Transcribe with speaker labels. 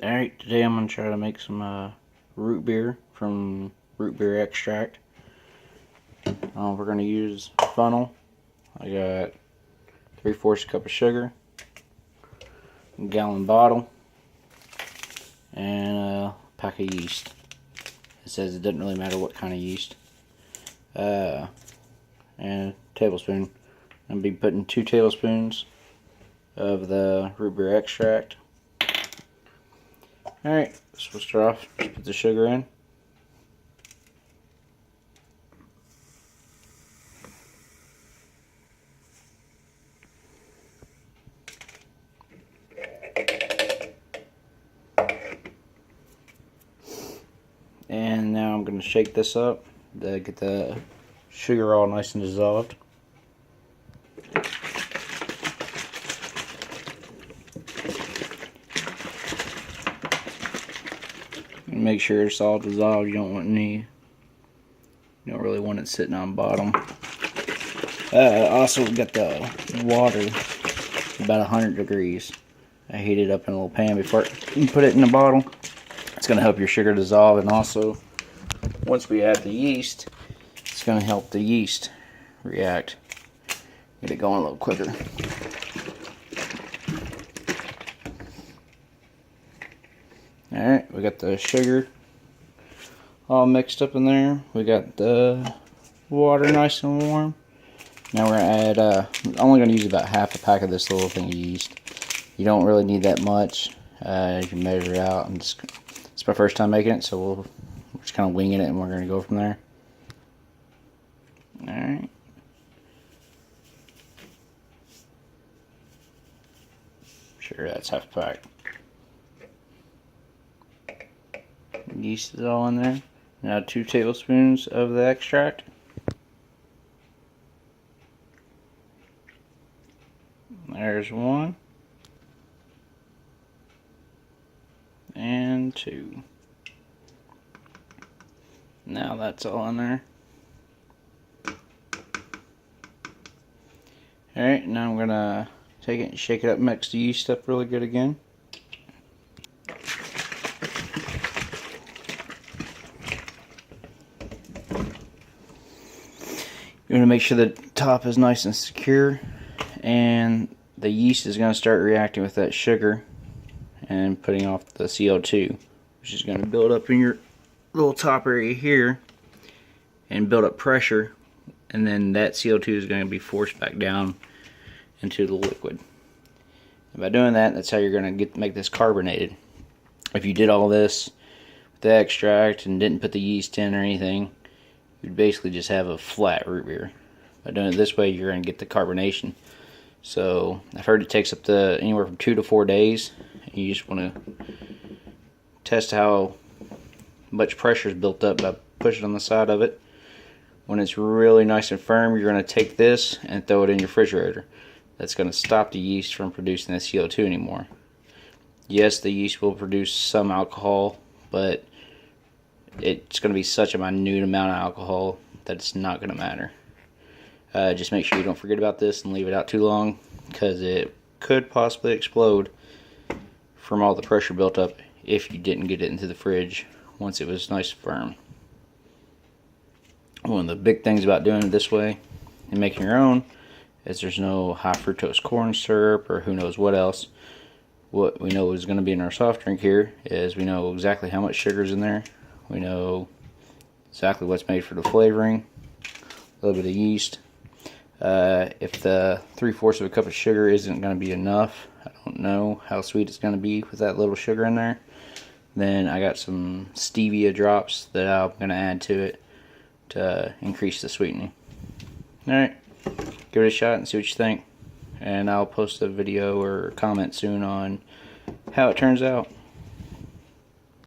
Speaker 1: Alright, today I'm going to try to make some root beer from root beer extract. We're going to use a funnel. I got 3/4 cup of sugar, a gallon bottle, and a pack of yeast. It says it doesn't really matter what kind of yeast. And a tablespoon. I'm going to be putting 2 tablespoons of the root beer extract. Alright, so we'll start off. Just put the sugar in. And now I'm going to shake this up to get the sugar all nice and dissolved. Make sure it's all dissolved. You don't really want it sitting on bottom. Also got the water about 100 degrees. I heat it up in a little pan before you put it in the bottle. It's going to help your sugar dissolve, and also once we add the yeast, it's going to help the yeast react. Get it going a little quicker. Alright, we got the sugar all mixed up in there. We got the water nice and warm. Now we're going to add, I'm only going to use about half a pack of this little thing of yeast. You don't really need that much. You can measure it out. It's my first time making it, so we're just kind of winging it, and we're going to go from there. Alright. Sure, that's half a pack. Yeast is all in there. Now 2 tablespoons of the extract. There's 1. And 2. Now that's all in there. Alright, now I'm going to take it and shake it up, mix the yeast up really good again. You want to make sure the top is nice and secure, and the yeast is going to start reacting with that sugar and putting off the CO2, which is going to build up in your little top area here and build up pressure, and then that CO2 is going to be forced back down into the liquid. And by doing that, that's how you're going to make this carbonated. If you did all this with the extract and didn't put the yeast in or anything, you'd basically just have a flat root beer. By doing it this way, you're going to get the carbonation. So I've heard it takes up to anywhere from 2 to 4 days. And you just want to test how much pressure is built up by pushing on the side of it. When it's really nice and firm, you're going to take this and throw it in your refrigerator. That's going to stop the yeast from producing the CO2 anymore. Yes, the yeast will produce some alcohol, but it's going to be such a minute amount of alcohol that it's not going to matter. Just make sure you don't forget about this and leave it out too long, because it could possibly explode from all the pressure built up if you didn't get it into the fridge once it was nice and firm. One of the big things about doing it this way and making your own is there's no high fructose corn syrup or who knows what else. What we know is going to be in our soft drink here is we know exactly how much sugar is in there. We know exactly what's made for the flavoring, a little bit of yeast. If the 3/4 of a cup of sugar isn't going to be enough, I don't know how sweet it's going to be with that little sugar in there, then I got some stevia drops that I'm going to add to it to increase the sweetening. Alright, give it a shot and see what you think. And I'll post a video or comment soon on how it turns out.